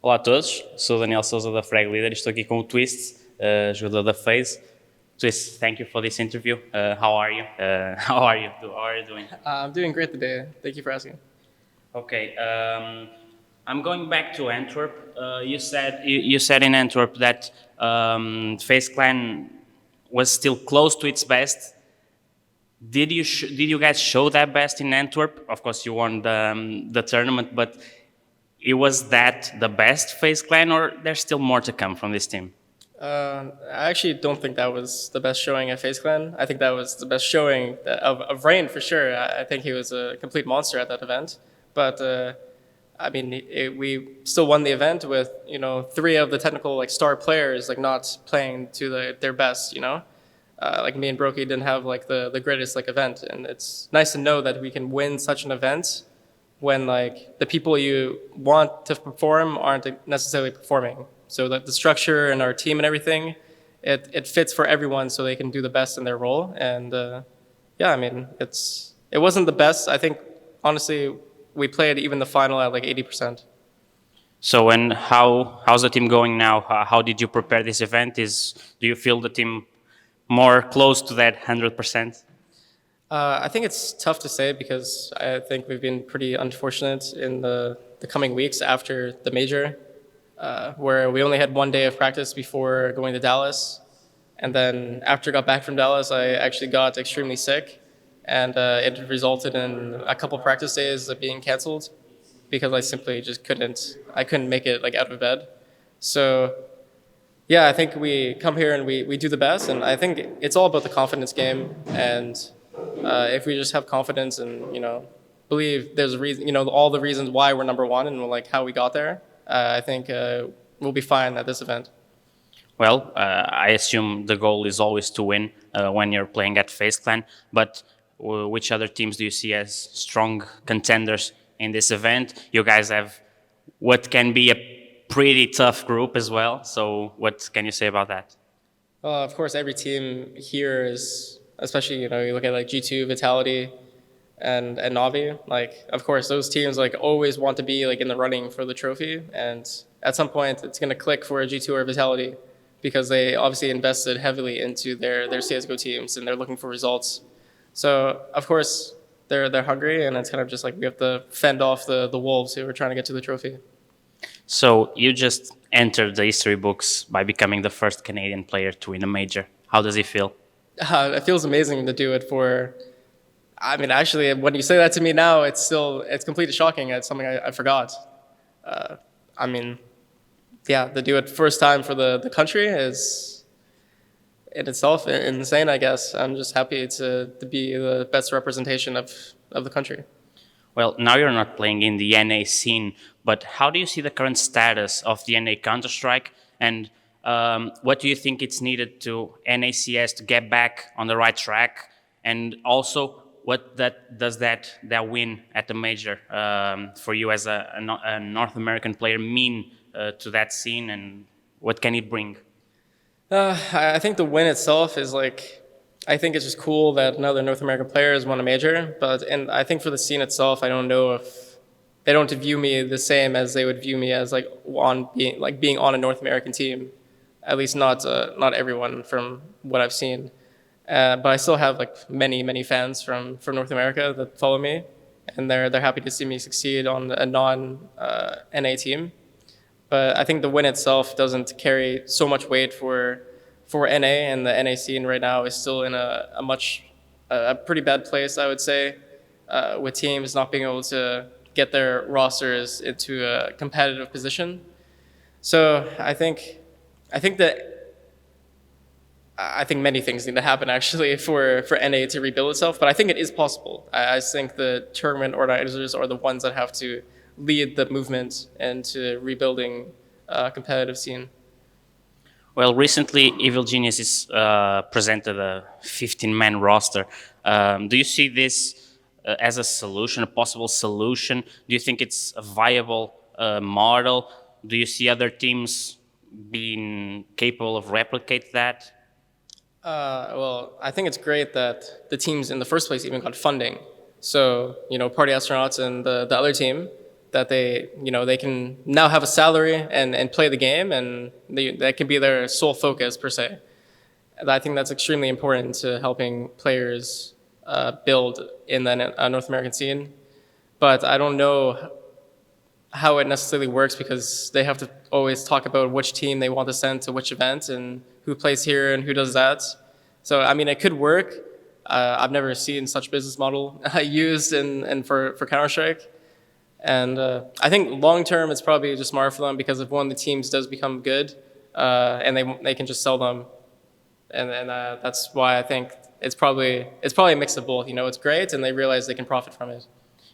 Olá a todos, sou o Daniel Souza da fraglider e estou aqui com o Twistzz, jogador da FaZe. Twistzz, thank you for this interview. How are you? How are you? How are you doing? I'm doing great today. Thank you for asking. Okay, I'm going back to Antwerp. You said in Antwerp that FaZe Clan was still close to its best. Did you guys show that best in Antwerp? Of course, you won the tournament, but it was that the best FaZe Clan, or there's still more to come from this team? I actually don't think that was the best showing at FaZe Clan. I think that was the best showing of Rain for sure. I think he was a complete monster at that event. But I mean, we still won the event with three of the technical star players not playing to their best. Like me and Brokey didn't have the greatest event, and it's nice to know that we can win such an event when the people you want to perform aren't necessarily performing. So that the structure and our team and everything, it fits for everyone so they can do the best in their role. And yeah, I mean, it wasn't the best. I think honestly, we played even the final at 80%. So, and how's the team going now? How did you prepare this event? Do you feel the team more close to that 100%? I think it's tough to say because I think we've been pretty unfortunate in the coming weeks after the major, where we only had 1 day of practice before going to Dallas. And then after I got back from Dallas, I actually got extremely sick. And it resulted in a couple practice days of being canceled because I simply just couldn't make it out of bed. So yeah, I think we come here and we do the best. And I think it's all about the confidence game. And if we just have confidence and believe there's a reason, all the reasons why we're number one and how we got there, I think we'll be fine at this event. Well, I assume the goal is always to win when you're playing at FaZe Clan, but which other teams do you see as strong contenders in this event? You guys have what can be a pretty tough group as well, so what can you say about that? Of course, every team here is, especially you look at G2, Vitality, and Navi. Of course, those teams always want to be in the running for the trophy, and at some point it's going to click for a G2 or Vitality because they obviously invested heavily into their CS:GO teams and they're looking for results. So of course they're hungry, and it's kind of just we have to fend off the wolves who are trying to get to the trophy. So you just entered the history books by becoming the first Canadian player to win a major. How does it feel? It feels amazing to do it for. I mean, actually, when you say that to me now, it's completely shocking. It's something I forgot. I mean, yeah, to do it first time for the country is in itself insane, I guess. I'm just happy to be the best representation of the country. Well, now you're not playing in the NA scene, but how do you see the current status of the NA Counter-Strike, and what do you think it's needed to NACS to get back on the right track, and also what does that win at the major for you as a North American player mean to that scene, and what can it bring? I think the win itself is I think it's just cool that another North American player has won a major, and I think for the scene itself, I don't know if they don't view me the same as they would view me as being on a North American team, at least not everyone from what I've seen. But I still have many fans from North America that follow me, and they're happy to see me succeed on a non NA team. But I think the win itself doesn't carry so much weight for NA, and the NA scene right now is still in a pretty bad place, I would say, with teams not being able to get their rosters into a competitive position. So I think many things need to happen actually for NA to rebuild itself, but I think it is possible. I think the tournament organizers are the ones that have to lead the movement into rebuilding a competitive scene. Well, recently Evil Geniuses presented a 15-man roster. Do you see this as a solution, a possible solution? Do you think it's a viable model? Do you see other teams being capable of replicate that? Well, I think it's great that the teams in the first place even got funding. So, Party Astronauts and the other team, that they can now have a salary and play the game, and that can be their sole focus per se. And I think that's extremely important to helping players build in the North American scene. But I don't know how it necessarily works because they have to always talk about which team they want to send to which event and who plays here and who does that. So I mean, it could work. I've never seen such business model used for Counter-Strike. And I think long term it's probably just smart for them because if one of the teams does become good, and they can just sell them, and that's why I think it's probably a mix of both. It's great, and they realize they can profit from it.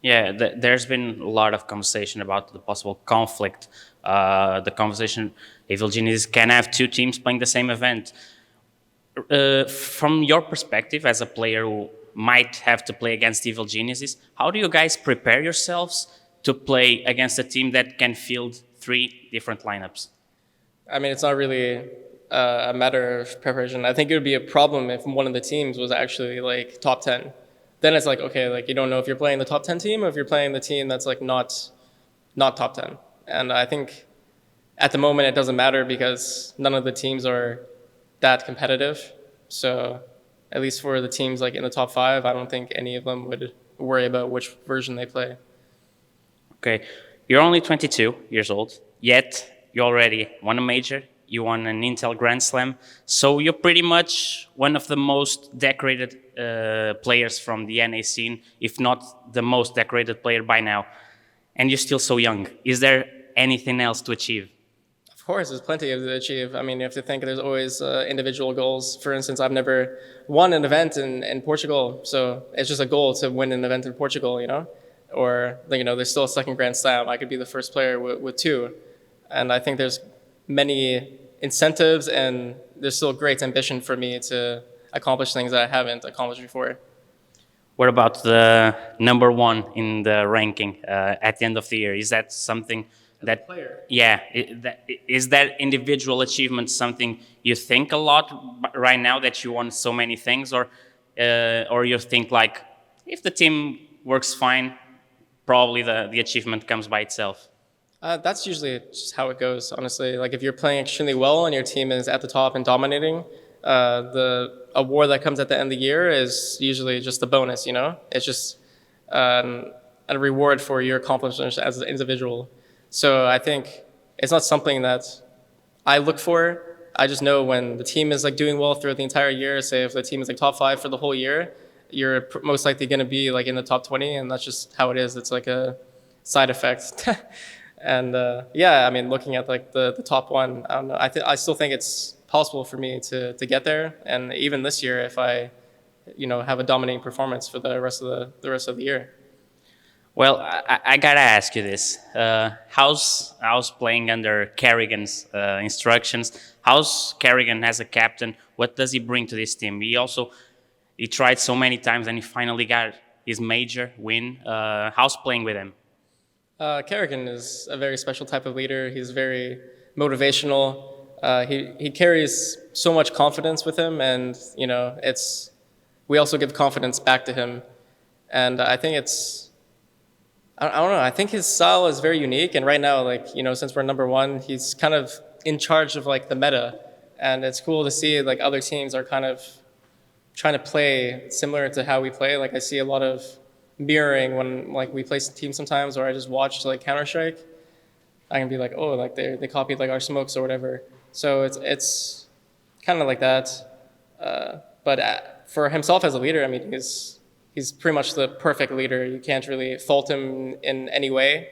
Yeah, there's been a lot of conversation about the possible conflict. The conversation, Evil Geniuses can have two teams playing the same event. From your perspective as a player who might have to play against Evil Geniuses, how do you guys prepare yourselves to play against a team that can field 3 different lineups? I mean, it's not really a matter of preparation. I think it would be a problem if one of the teams was actually like top 10. Then it's like, okay, like you don't know if you're playing the top 10 team or if you're playing the team that's like not top 10. And I think at the moment it doesn't matter because none of the teams are that competitive. So at least for the teams like in the top 5, I don't think any of them would worry about which version they play. Okay, you're only 22 years old, yet you already won a major, you won an Intel Grand Slam, so you're pretty much one of the most decorated players from the NA scene, if not the most decorated player by now, and you're still so young. Is there anything else to achieve? Of course, there's plenty to achieve. I mean, you have to think there's always individual goals. For instance, I've never won an event in Portugal, so it's just a goal to win an event in Portugal, Or, there's still a second Grand Slam. I could be the first player with 2. And I think there's many incentives and there's still great ambition for me to accomplish things that I haven't accomplished before. What about the number 1 in the ranking at the end of the year? Is that something that player? Yeah, is that individual achievement something you think a lot right now that you won so many things, or you think like if the team works fine, probably the achievement comes by itself? That's usually just how it goes, honestly. Like if you're playing extremely well and your team is at the top and dominating, the award that comes at the end of the year is usually just a bonus, It's just a reward for your accomplishments as an individual. So I think it's not something that I look for. I just know when the team is like doing well throughout the entire year, say if the team is like top 5 for the whole year, you're most likely going to be like in the top 20, and that's just how it is. It's like a side effect. And yeah, I mean, looking at like the top 1, I don't know. I still think it's possible for me to get there. And even this year, if I, have a dominating performance for the rest of the year. Well, I gotta ask you this: how's playing under karrigan's instructions? How's karrigan as a captain? What does he bring to this team? He tried so many times and he finally got his major win. How's playing with him? karrigan is a very special type of leader. He's very motivational. He carries so much confidence with him, and we also give confidence back to him. And I think I don't know. I think his style is very unique. And right now, since we're number 1, he's kind of in charge of like the meta, and it's cool to see like other teams are kind of trying to play similar to how we play. Like I see a lot of mirroring when like we play teams sometimes, or I just watch like Counter-Strike. I can be like, oh, like they copied like our smokes or whatever. So it's kind of like that. But for himself as a leader, I mean, he's pretty much the perfect leader. You can't really fault him in any way.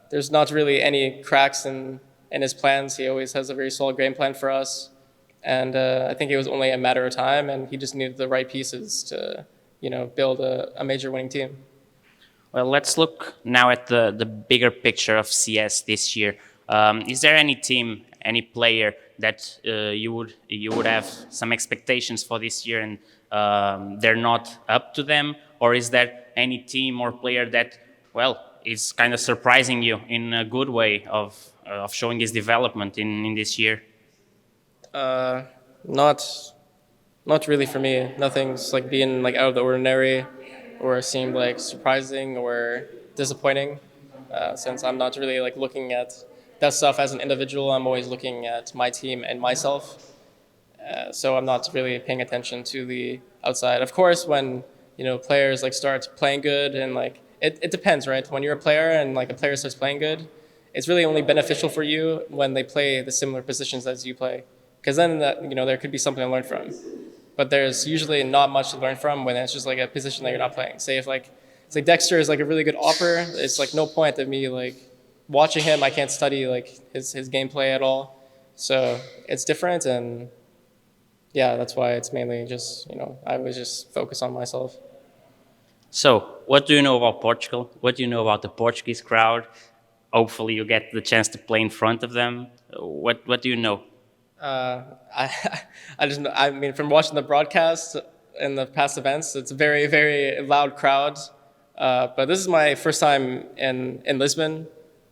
There's not really any cracks in his plans. He always has a very solid game plan for us. And I think it was only a matter of time, and he just needed the right pieces to, build a major winning team. Well, let's look now at the bigger picture of CS this year. Is there any team, any player that you would have some expectations for this year and they're not up to them? Or is there any team or player that, well, is kind of surprising you in a good way of showing his development in this year? Not really for me. Nothing's like being like out of the ordinary or seemed like surprising or disappointing. since I'm not really like looking at that stuff as an individual. I'm always looking at my team and myself. So I'm not really paying attention to the outside. Of course, when players like start playing good and like it depends, right? When you're a player and like a player starts playing good, it's really only beneficial for you when they play the similar positions as you play, because then there could be something to learn from. But there's usually not much to learn from when it's just like a position that you're not playing. Say if like it's like Dexter is like a really good opper, it's like no point of me like watching him. I can't study like his gameplay at all. So it's different, and yeah, that's why it's mainly just I always just focus on myself. So, what do you know about Portugal? What do you know about the Portuguese crowd? Hopefully, you get the chance to play in front of them. What do you know? I I mean, from watching the broadcast in the past events, it's a very very loud crowd. But this is my first time in Lisbon,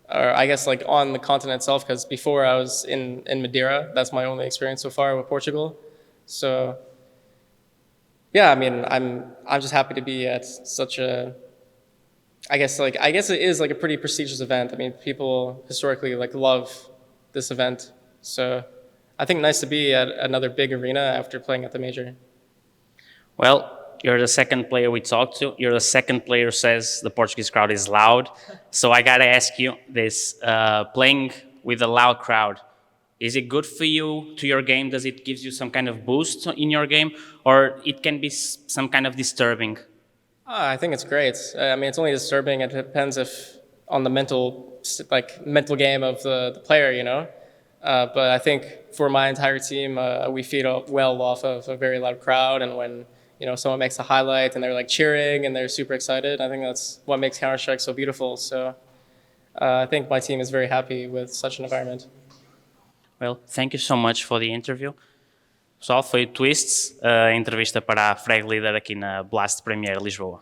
or I guess like on the continent itself, because before I was in Madeira. That's my only experience so far with Portugal. So yeah, I mean, I'm just happy to be at such a. I guess it is like a pretty prestigious event. I mean, people historically like love this event. So I think nice to be at another big arena after playing at the major. Well, you're the second player we talked to. You're the second player who says the Portuguese crowd is loud. So I gotta ask you this: playing with a loud crowd, is it good for you to your game? Does it give you some kind of boost in your game, or it can be some kind of disturbing? I think it's great. I mean, it's only disturbing. It depends if on the mental game of the player. But I think for my entire team, we feed well off of a very loud crowd, and when someone makes a highlight and they're like cheering and they're super excited, I think that's what makes Counter-Strike so beautiful. So I think my team is very happy with such an environment. Well, thank you so much for the interview. Pessoal, foi o Twistzz, a entrevista para a Fraglider aqui na Blast Premier Lisboa.